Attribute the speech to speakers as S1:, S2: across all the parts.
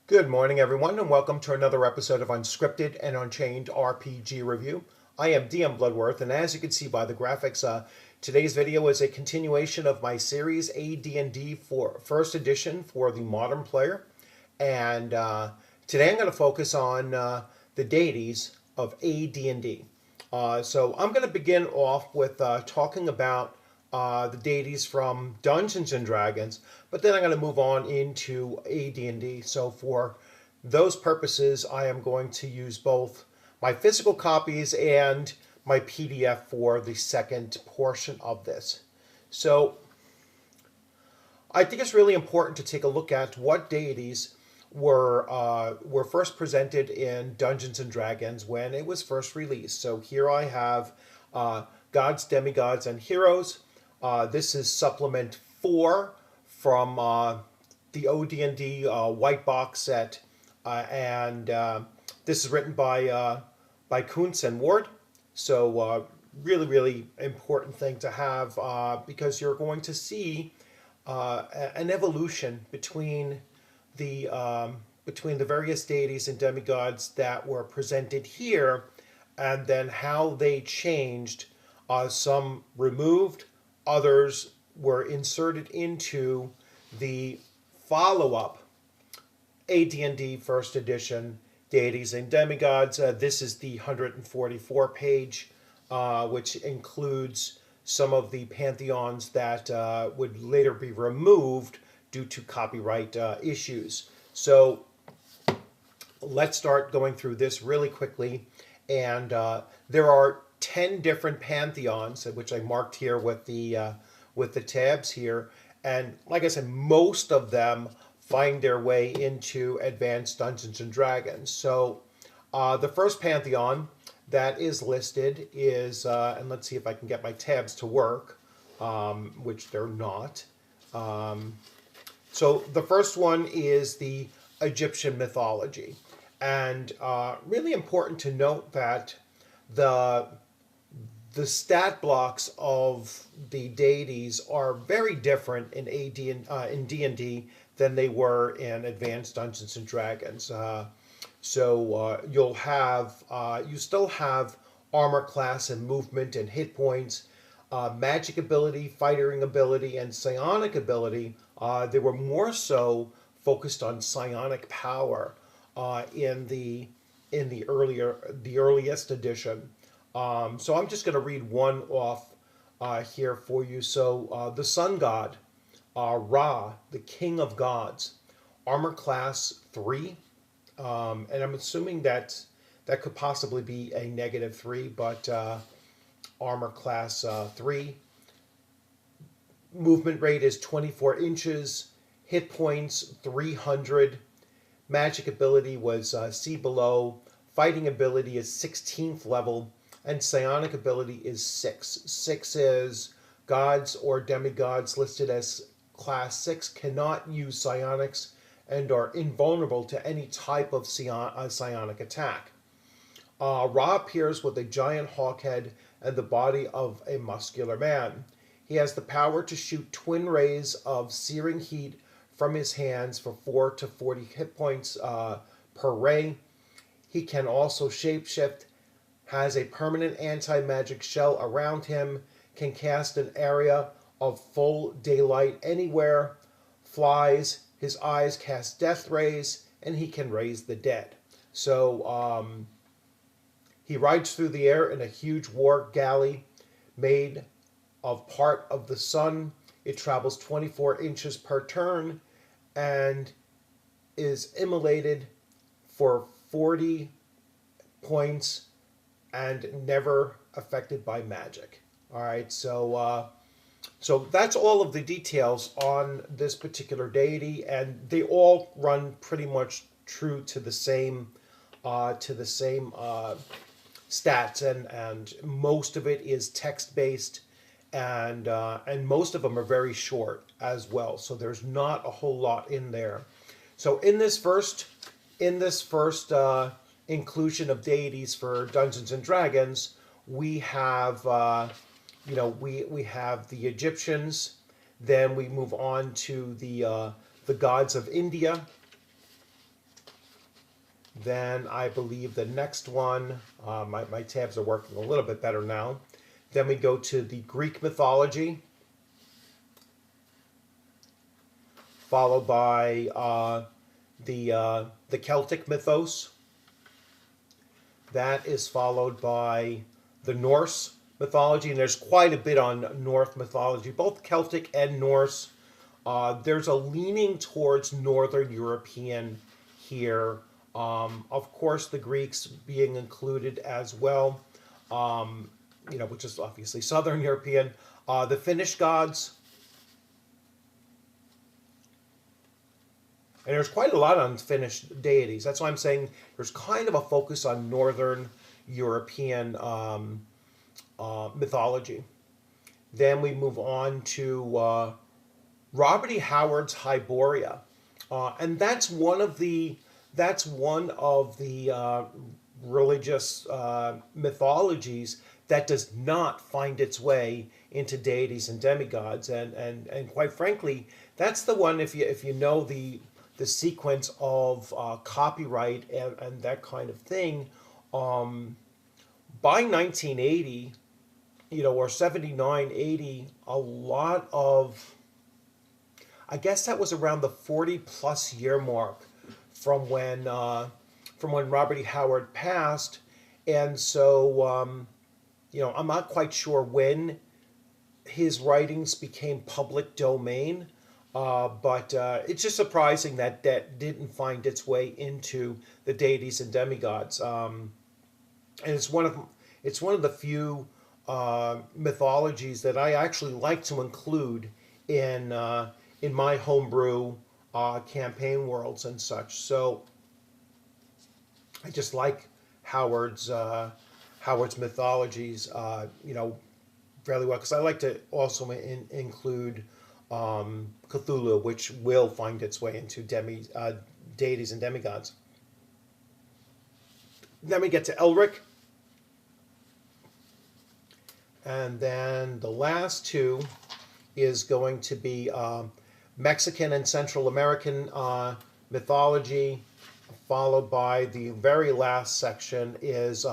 S1: Good morning, everyone, and welcome to another episode of Unscripted and Unchained RPG Review. I am DM Bloodworth, and as you can see by the graphics, today's video is a continuation of my series AD&D for first edition for the modern player. And today I'm going to focus on the deities of AD&D. So I'm going to begin off with talking about the deities from Dungeons and Dragons, but then I'm going to move on into AD&D. So for those purposes, I am going to use both my physical copies and my PDF for the second portion of this. So I think it's really important to take a look at what deities were first presented in Dungeons and Dragons when it was first released. So here I have gods, demigods, and heroes. This is supplement 4 from the OD&D white box set, and this is written by Kuntz and Ward. So really important thing to have because you're going to see an evolution between the various deities and demigods that were presented here, and then how they changed. Some removed, others were inserted into the follow-up AD&D First Edition Deities and Demigods. This is the 144 page, which includes some of the pantheons that would later be removed due to copyright issues. So let's start going through this really quickly. And there are 10 different pantheons, which I marked here with the tabs here. And like I said, most of them find their way into Advanced Dungeons and Dragons. So the first pantheon that is listed is, and let's see if I can get my tabs to work, which they're not. So the first one is the Egyptian mythology. And really important to note that the stat blocks of the deities are very different in in D&D than they were in Advanced Dungeons and Dragons. So you still have armor class and movement and hit points, magic ability, fighting ability, and psionic ability. They were more so focused on psionic power in the earliest edition. So I'm just going to read one off here for you. So the sun god, Ra, the king of gods, armor class 3. And I'm assuming that could possibly be a -3, but armor class 3. Movement rate is 24 inches. Hit points 300. Magic ability was C below. Fighting ability is 16th level. And psionic ability is 6. 6 is gods or demigods listed as class 6 cannot use psionics and are invulnerable to any type of psionic attack. Ra appears with a giant hawk head and the body of a muscular man. He has the power to shoot twin rays of searing heat from his hands for 4 to 40 hit points per ray. He can also shapeshift, has a permanent anti-magic shell around him, can cast an area of full daylight anywhere, flies, his eyes cast death rays, and he can raise the dead. So he rides through the air in a huge war galley made of part of the sun. It travels 24 inches per turn and is immolated for 40 points and never affected by magic. All right, so that's all of the details on this particular deity, and they all run pretty much true to the same stats, and most of it is text based, and most of them are very short as well. So there's not a whole lot in there. So in this first inclusion of deities for Dungeons and Dragons, we have we have the Egyptians. Then we move on to the gods of India. Then I believe the next one, my tabs are working a little bit better now. Then we go to the Greek mythology, followed by the Celtic mythos. That is followed by the Norse mythology, and there's quite a bit on Norse mythology, both Celtic and Norse. There's a leaning towards Northern European here. Of course, the Greeks being included as well, which is obviously Southern European. The Finnish gods. And there's quite a lot on Finnish deities. That's why I'm saying there's kind of a focus on Northern European mythology. Then we move on to Robert E. Howard's Hyboria, and that's one of the religious mythologies that does not find its way into deities and demigods, and quite frankly, that's the one, if you know the sequence of copyright and that kind of thing, by 1980, or 79, 80, a lot of, I guess that was around the 40-plus year mark from when Robert E. Howard passed, and so I'm not quite sure when his writings became public domain, but it's just surprising that didn't find its way into the deities and demigods, and it's one of the few mythologies that I actually like to include in my homebrew campaign worlds and such. So I just like Howard's mythologies, fairly well, because I like to also include Cthulhu, which will find its way into deities and demigods. Then we get to Elric, and then the last two is going to be Mexican and Central American mythology, followed by the very last section is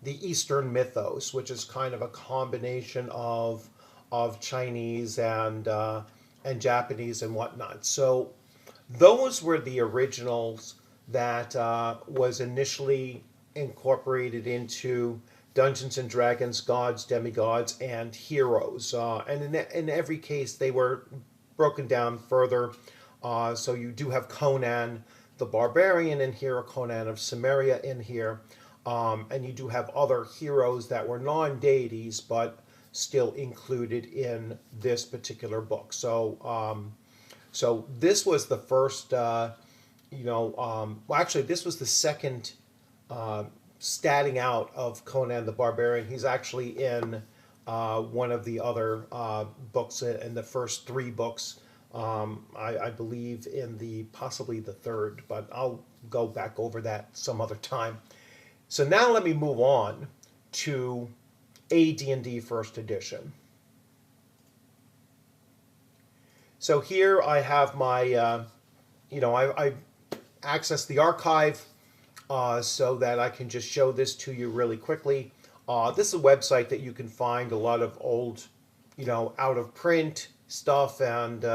S1: the Eastern mythos, which is kind of a combination of Chinese and Japanese and whatnot. So those were the originals that was initially incorporated into Dungeons and Dragons, gods, demigods, and heroes. And in every case, they were broken down further. So you do have Conan the Barbarian in here, or Conan of Cimmeria in here. And you do have other heroes that were non-deities, but still included in this particular book. So, so this was the first, actually, this was the second statting out of Conan the Barbarian. He's actually in one of the other books, in the first three books. I believe in possibly the third, but I'll go back over that some other time. So now let me move on to AD&D First Edition. So here I have my, I access the archive so that I can just show this to you really quickly. This is a website that you can find a lot of old, out of print stuff, and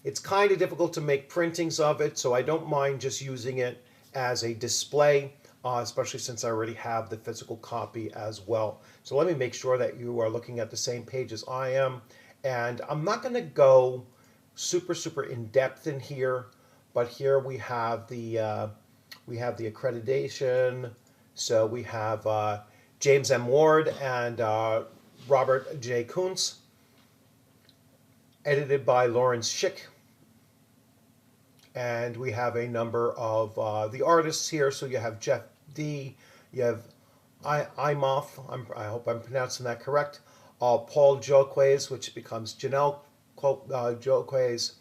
S1: it's kind of difficult to make printings of it, so I don't mind just using it as a display, especially since I already have the physical copy as well. So let me make sure that you are looking at the same page as I am, and I'm not going to go super in depth in here, but here we have the accreditation. So we have James M. Ward and Robert J. Kuntz, edited by Lawrence Schick. And we have a number of the artists here. So you have Jeff D., you have Imoff, I hope I'm pronouncing that correct, Paul Joques, which becomes Janelle Joques,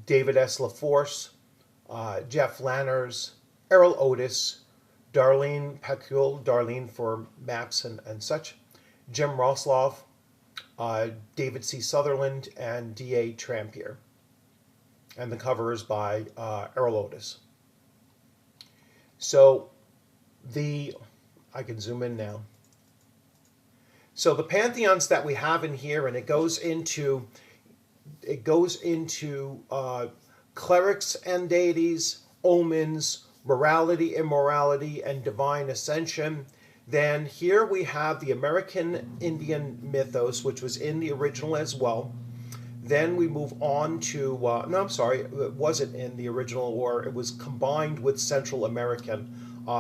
S1: David S. LaForce, Jeff Lanners, Errol Otis, Darlene Pecule, Darlene for maps and such, Jim Rosloff, David C. Sutherland, and D.A. Trampier. and the cover is by Erlotis. So I can zoom in now. So the pantheons that we have in here, and it goes into clerics and deities, omens, morality, immorality, and divine ascension. Then here we have the American Indian mythos, which was in the original as well. Then we move on to, no, I'm sorry, it wasn't in the original, or it was combined with Central American.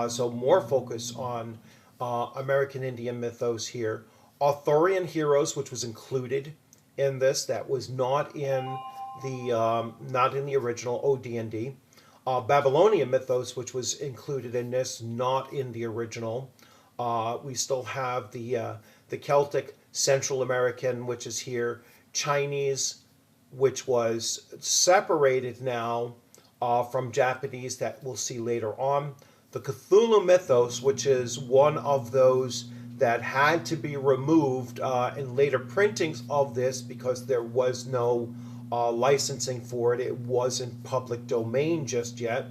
S1: So more focus on American Indian mythos here. Arthurian heroes, which was included in this, that was not in the original OD&D. Babylonian mythos, which was included in this, not in the original. We still have the Celtic Central American, which is here. Chinese, which was separated now from Japanese, that we'll see later on. The Cthulhu mythos, which is one of those that had to be removed in later printings of this because there was no licensing for it. It wasn't public domain just yet.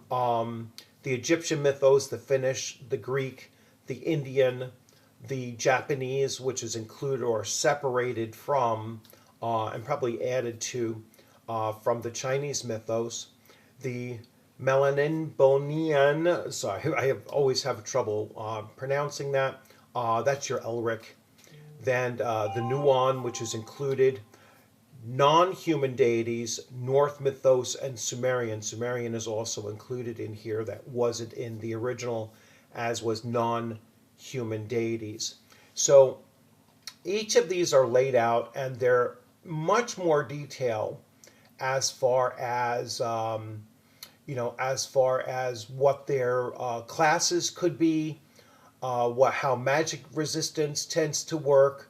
S1: The Egyptian mythos, the Finnish, the Greek, the Indian, the Japanese, which is included or separated from and probably added to from the Chinese mythos. The Melanibonian, sorry, always have trouble pronouncing that. That's your Elric. Then the Nuon, which is included. Non-human deities, North mythos, and Sumerian. Sumerian is also included in here. That wasn't in the original, as was non-human deities. So each of these are laid out, and they're much more detail as far as what their classes could be, how magic resistance tends to work.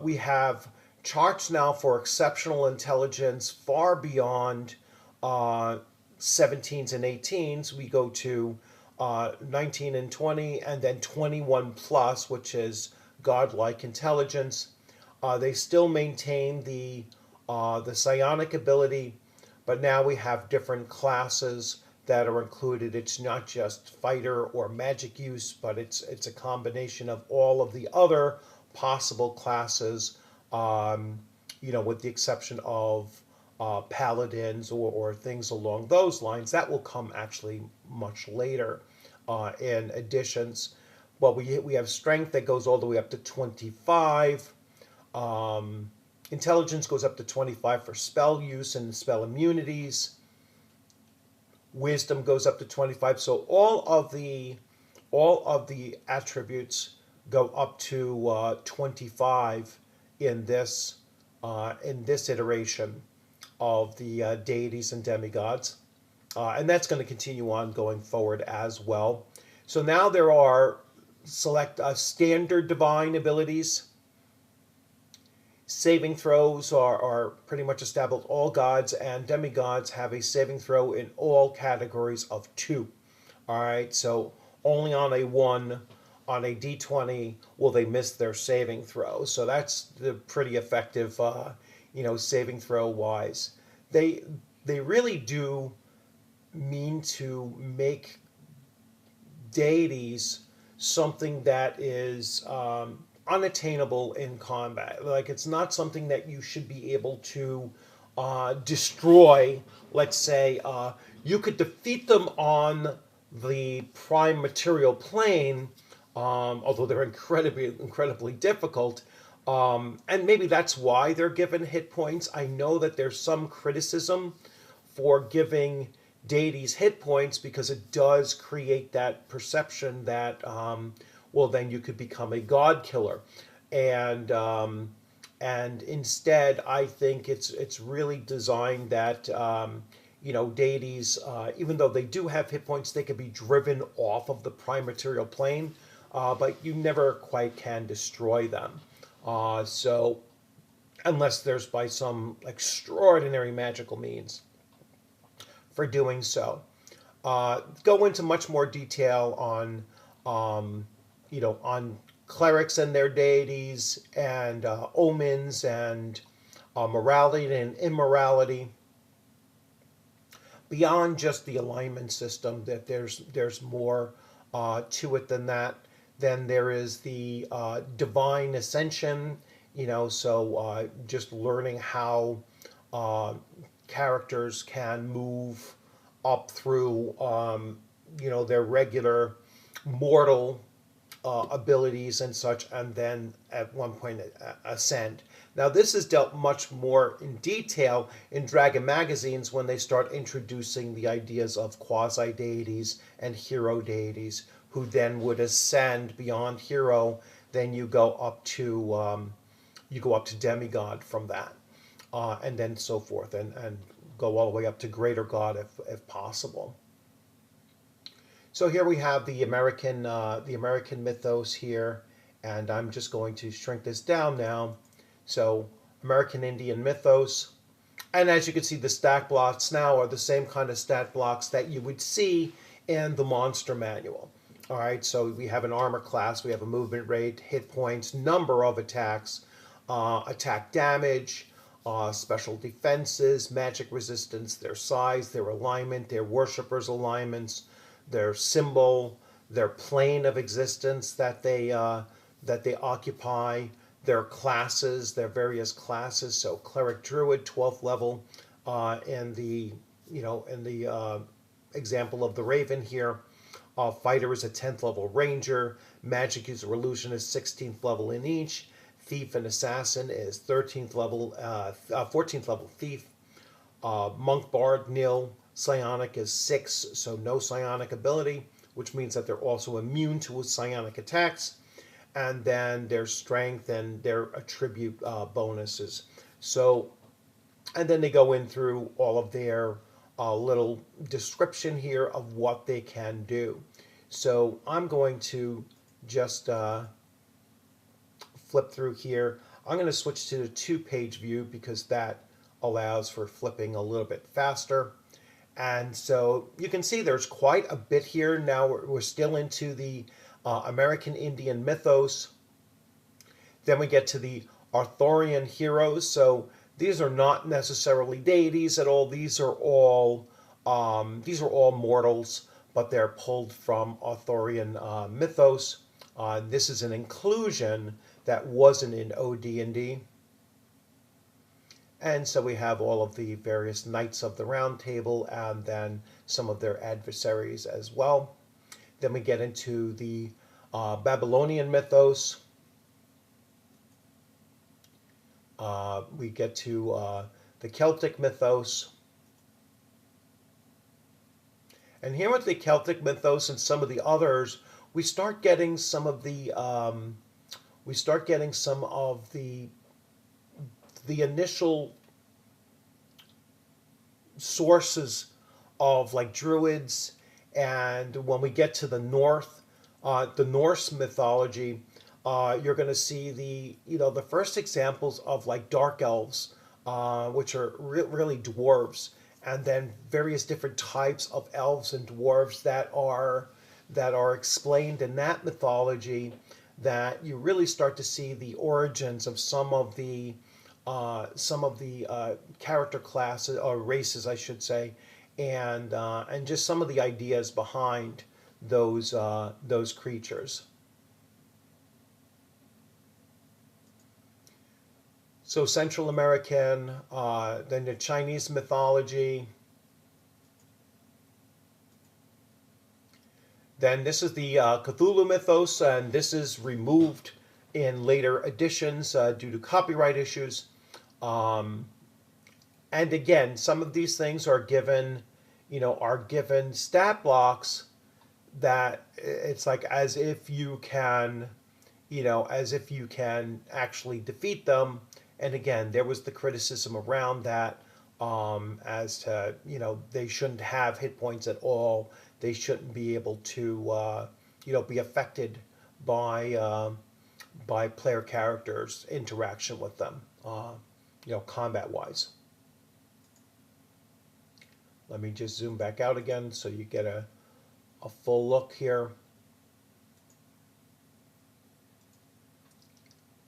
S1: We have charts now for exceptional intelligence far beyond 17s and 18s. We go to 19 and 20, and then 21 plus, which is godlike intelligence. They still maintain the psionic ability, but now we have different classes that are included. It's not just fighter or magic use, but it's a combination of all of the other possible classes, with the exception of paladins or things along those lines. That will come actually much later in additions. Well, we have strength that goes all the way up to 25. Intelligence goes up to 25 for spell use and spell immunities. Wisdom goes up to 25. So all of the attributes go up to 25 in this iteration of the deities and demigods, and that's going to continue on going forward as well. So now there are select standard divine abilities. Saving throws are pretty much established. All gods and demigods have a saving throw in all categories of 2. All right, so only on a 1 on a d20 will they miss their saving throw. So that's the pretty effective, saving throw wise. They really do mean to make deities something that is unattainable in combat. Like, it's not something that you should be able to destroy. Let's say you could defeat them on the prime material plane, although they're incredibly difficult. And maybe that's why they're given hit points. I know that there's some criticism for giving deities hit points because it does create that perception that then you could become a god killer, and instead I think it's really designed that deities, even though they do have hit points, they can be driven off of the prime material plane, but you never quite can destroy them. So unless there's by some extraordinary magical means for doing so. Go into much more detail on clerics and their deities, and omens, and morality and immorality. beyond just the alignment system, that there's more to it than that. Then there is the divine ascension, so just learning how uh, characters can move up through, their regular mortal abilities and such, and then at one point ascend. Now, this is dealt much more in detail in Dragon magazines when they start introducing the ideas of quasi deities and hero deities, who then would ascend beyond hero. Then you go up to demigod from that, and then so forth, and go all the way up to greater god if possible. So here we have the American mythos here, and I'm just going to shrink this down now. So American Indian mythos, and as you can see, the stat blocks now are the same kind of stat blocks that you would see in the monster manual. All right, so we have an armor class, we have a movement rate, hit points, number of attacks, attack damage, special defenses, magic resistance, their size, their alignment, their worshippers' alignments, their symbol, their plane of existence that they occupy, their classes, their various classes. So cleric druid, 12th level, in the example of the Raven here. Fighter is a 10th level ranger. Magic user illusionist, 16th level in each. Thief and assassin is 13th level, 14th level thief. Monk bard nil. Psionic is 6, so no psionic ability, which means that they're also immune to psionic attacks. And then their strength and their attribute bonuses. So, and then they go in through all of their little description here of what they can do. So I'm going to just flip through here. I'm going to switch to the 2-page view because that allows for flipping a little bit faster. And so you can see there's quite a bit here. Now we're still into the American Indian mythos. Then we get to the Arthurian heroes. So these are not necessarily deities at all. These are all mortals, but they're pulled from Arthurian mythos. This is an inclusion that wasn't in OD&D. And so we have all of the various knights of the round table and then some of their adversaries as well. Then we get into the Babylonian mythos. We get to the Celtic mythos. And here with the Celtic mythos and some of the others, we start getting some of the initial sources of like druids. And when we get to the Norse mythology, you're going to see the first examples of like dark elves, which are really dwarves, and then various different types of elves and dwarves that are explained in that mythology. That you really start to see the origins of some of the character classes or races, I should say, and just some of the ideas behind those creatures. So Central American, then the Chinese mythology. Then this is the Cthulhu mythos, and this is removed in later editions due to copyright issues. And again, some of these things are given stat blocks that it's like as if you can actually defeat them. And again, there was the criticism around that as to, they shouldn't have hit points at all. They shouldn't be able to, be affected by player characters' interaction with them, combat-wise. Let me just zoom back out again so you get a full look here.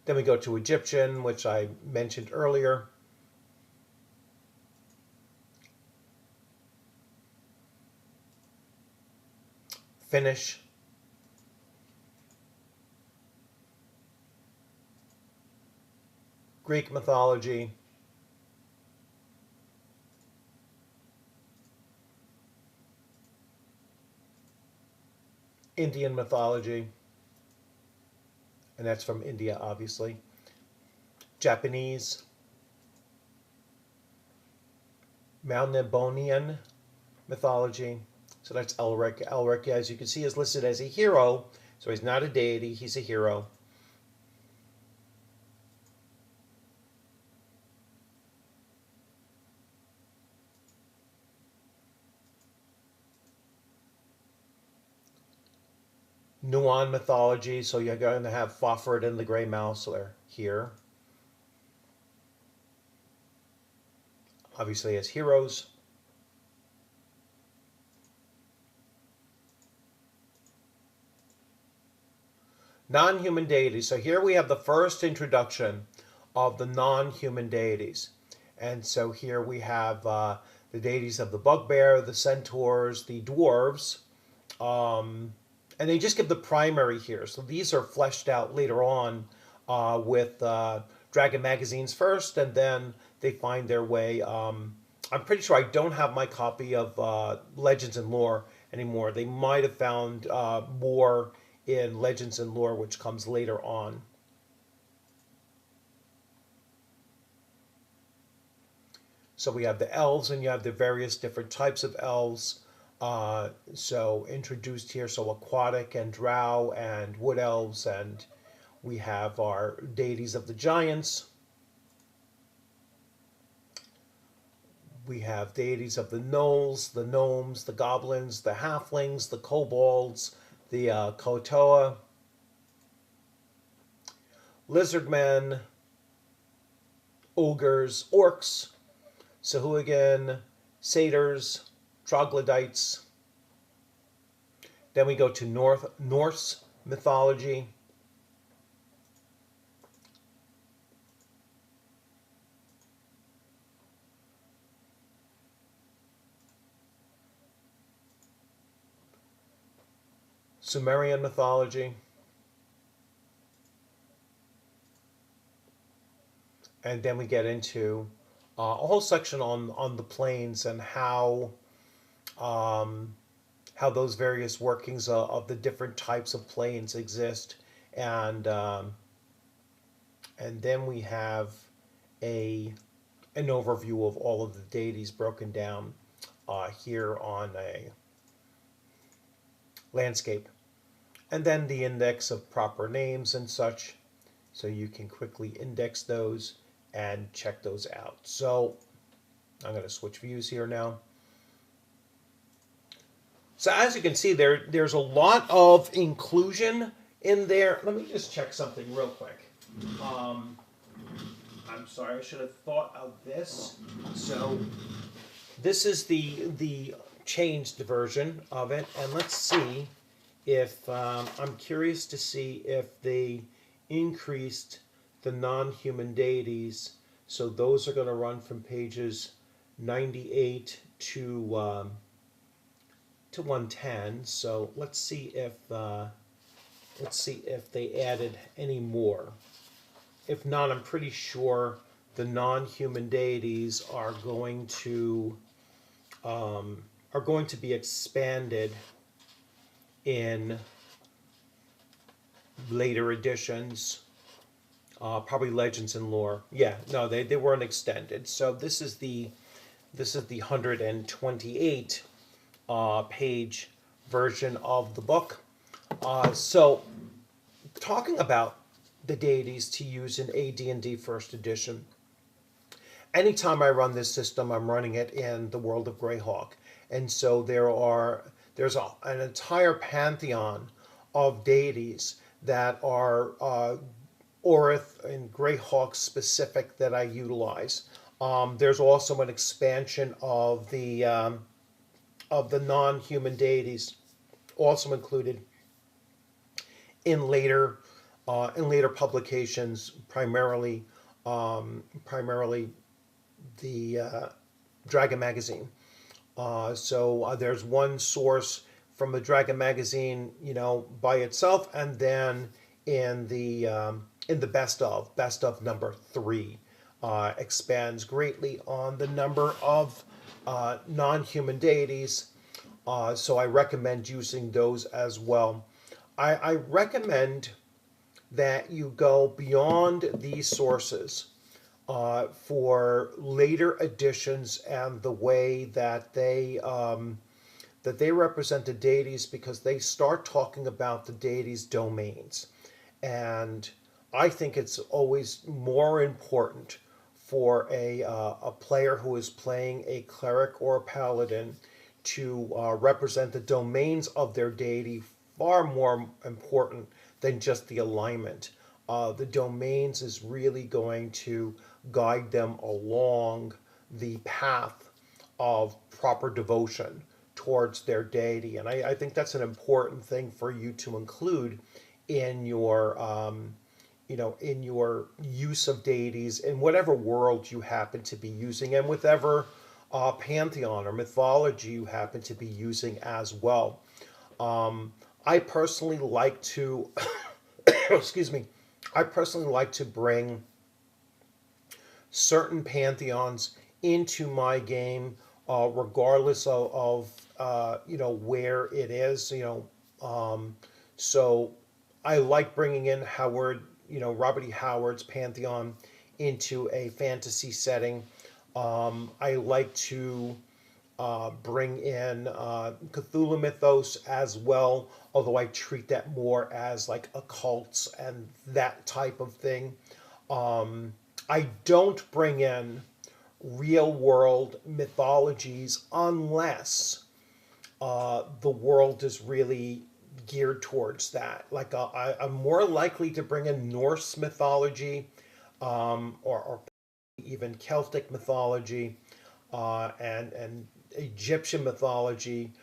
S1: Then we go to Egyptian, which I mentioned earlier. Finnish, Greek mythology, Indian mythology, and that's from India, obviously, Japanese, Melnibonian mythology. So that's Elric. Elric, as you can see, is listed as a hero. So he's not a deity, he's a hero. Nuan mythology, so you're going to have Fafhrd and the Grey Mouse here. Obviously as heroes. Non-human deities. So here we have the first introduction of the non-human deities. And so here we have the deities of the bugbear, the centaurs, the dwarves. And they just give the primary here. So these are fleshed out later on with Dragon magazines first, and then they find their way. I'm pretty sure I don't have my copy of Legends and Lore anymore. They might have found more in Legends and Lore, which comes later on. So we have the elves, and you have the various different types of elves. So introduced here, so aquatic and drow and wood elves, and we have our deities of the giants. We have deities of the gnolls, the gnomes, the goblins, the halflings, the kobolds, the kotoa, lizardmen, ogres, orcs, sahuagin, satyrs, troglodytes. Then we go to Norse mythology. Sumerian mythology. And then we get into a whole section on the planes and how those various workings of the different types of planes exist, and then we have an overview of all of the deities broken down here on a landscape, and then the index of proper names and such, so you can quickly index those and check those out. So I'm going to switch views here now. So as you can see, there's a lot of inclusion in there. Let me just check something real quick. I'm sorry, I should have thought of this. So this is the changed version of it, and let's see if I'm curious to see if they increased the non-human deities. So those are going to run from pages 98 to 110. So let's see if they added any more. If not, I'm pretty sure the non-human deities are going to be expanded in later editions. Probably Legends and Lore. Yeah, no, they weren't extended. So this is the 128 page version of the book. So talking about the deities to use in AD&D First Edition. Anytime I run this system, I'm running it in the world of Greyhawk, and so there's an entire pantheon of deities that are Orith and Greyhawk specific that I utilize. There's also an expansion of the non-human deities, also included in later publications, primarily the Dragon magazine. So there's one source from the Dragon magazine, by itself, and then in the best of number 3, expands greatly on the number of non-human deities. So I recommend using those as well. I recommend that you go beyond these sources for later editions and the way that they represent the deities, because they start talking about the deities' domains. And I think it's always more important for a player who is playing a cleric or a paladin to represent the domains of their deity, far more important than just the alignment. The domains is really going to guide them along the path of proper devotion towards their deity. And I think that's an important thing for you to include in your in your use of deities in whatever world you happen to be using, and whatever pantheon or mythology you happen to be using as well. I personally like to, excuse me, I personally like to bring certain pantheons into my game, regardless of where it is. So I like bringing in Robert E. Howard's pantheon into a fantasy setting. I like to bring in Cthulhu mythos as well, although I treat that more as like occults and that type of thing. I don't bring in real world mythologies unless the world is really geared towards that. Like I'm more likely to bring in Norse mythology, or even Celtic mythology, and Egyptian mythology,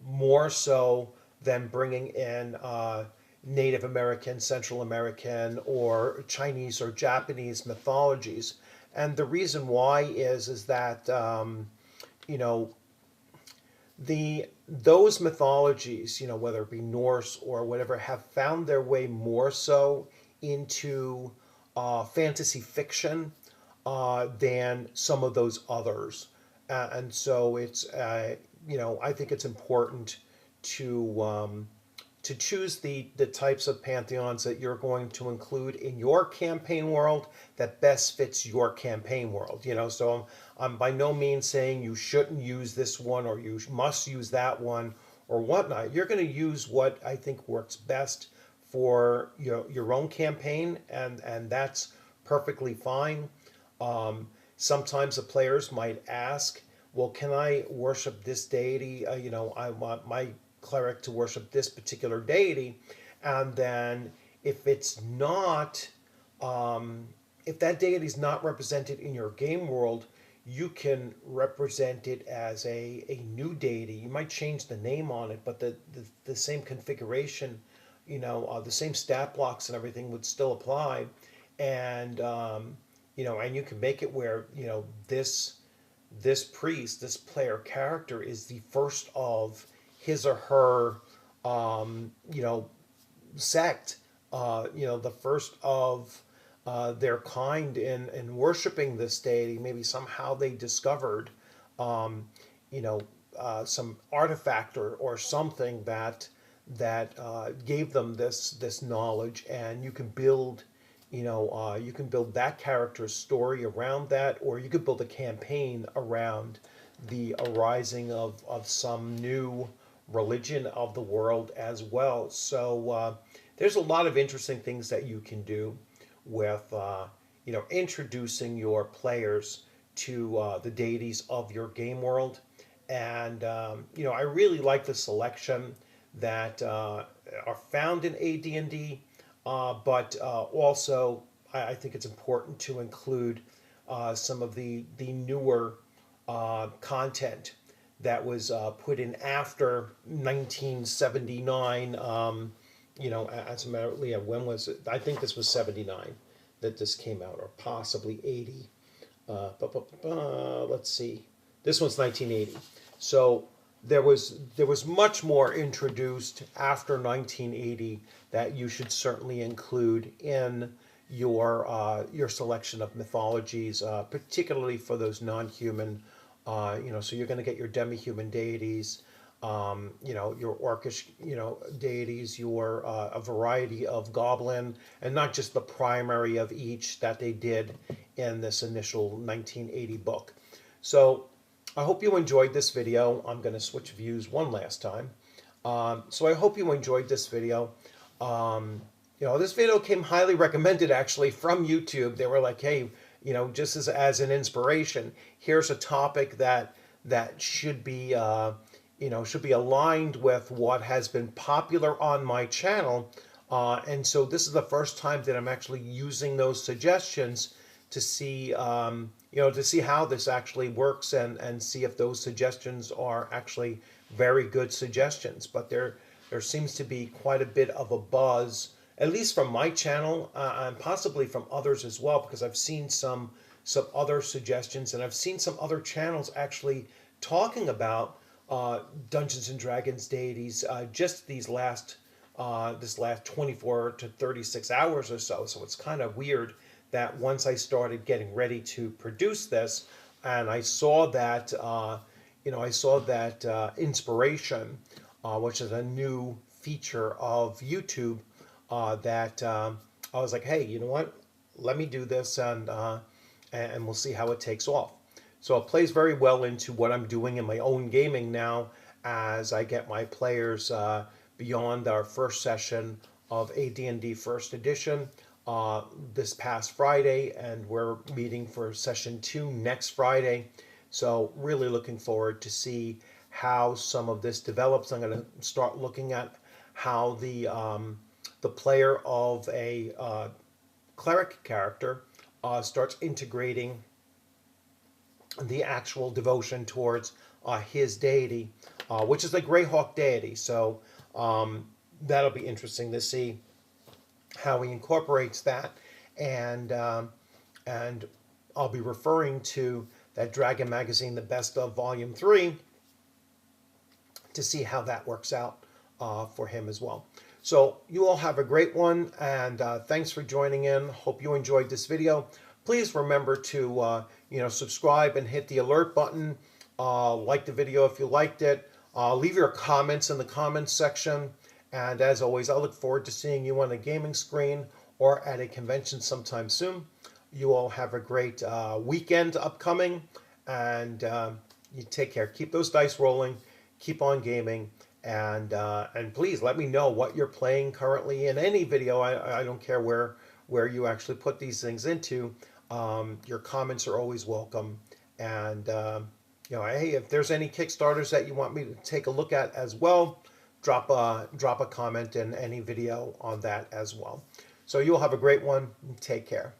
S1: more so than bringing in Native American, Central American, or Chinese or Japanese mythologies. And the reason why is that you know those mythologies, whether it be Norse or whatever, have found their way more so into fantasy fiction than some of those others. And so it's I think it's important to choose the types of pantheons that you're going to include in your campaign world that best fits your campaign world. So I'm by no means saying you shouldn't use this one or you must use that one or whatnot. You're going to use what I think works best for your own campaign, and that's perfectly fine. Sometimes the players might ask, well, can I worship this deity? I want my cleric to worship this particular deity. And then if it's not, if that deity is not represented in your game world, you can represent it as a new deity. You might change the name on it, but the same configuration, the same stat blocks and everything would still apply. And and you can make it where this priest, this player character, is the first of his or her sect, the first of their kind in worshiping this deity. Maybe somehow they discovered some artifact or something that gave them this knowledge, and you can build that character's story around that, or you could build a campaign around the arising of some new religion of the world as well. So there's a lot of interesting things that you can do with introducing your players to the deities of your game world. And I really like the selection that are found in AD&D. But also, I think it's important to include some of the newer content that was put in after 1979. As a matter of when was it? I think this was 79 that this came out, or possibly 80. Let's see. This one's 1980. So there was much more introduced after 1980 that you should certainly include in your selection of mythologies, particularly for those non-human. So you're going to get your demi-human deities, your orcish, deities, your a variety of goblin, and not just the primary of each that they did in this initial 1980 book. So I hope you enjoyed this video. I'm going to switch views one last time. So I hope you enjoyed this video. This video came highly recommended actually from YouTube. They were like, hey, just as an inspiration, here's a topic that should be should be aligned with what has been popular on my channel. And so this is the first time that I'm actually using those suggestions to see to see how this actually works and see if those suggestions are actually very good suggestions. But there seems to be quite a bit of a buzz, at least from my channel, and possibly from others as well, because I've seen some other suggestions, and I've seen some other channels actually talking about Dungeons and Dragons deities just this last 24 to 36 hours or so. So it's kind of weird that once I started getting ready to produce this, and I saw that inspiration, which is a new feature of YouTube, that I was like, hey, you know what? Let me do this, and we'll see how it takes off. So it plays very well into what I'm doing in my own gaming now, as I get my players beyond our first session of AD&D First Edition this past Friday, and we're meeting for session 2 next Friday. So really looking forward to see how some of this develops. I'm going to start looking at how the player of a cleric character starts integrating the actual devotion towards his deity, which is the Greyhawk deity. So that'll be interesting to see how he incorporates that, and I'll be referring to that Dragon magazine, The Best of Volume 3, to see how that works out for him as well. So you all have a great one, and thanks for joining in. Hope you enjoyed this video. Please remember to subscribe and hit the alert button. Like the video if you liked it. Leave your comments in the comments section. And as always, I look forward to seeing you on a gaming screen or at a convention sometime soon. You all have a great weekend upcoming, and you take care. Keep those dice rolling. Keep on gaming, and please let me know what you're playing currently in any video. I don't care where you actually put these things into. Your comments are always welcome, and hey, if there's any Kickstarters that you want me to take a look at as well, drop a comment in any video on that as well. So you'll have a great one. Take care.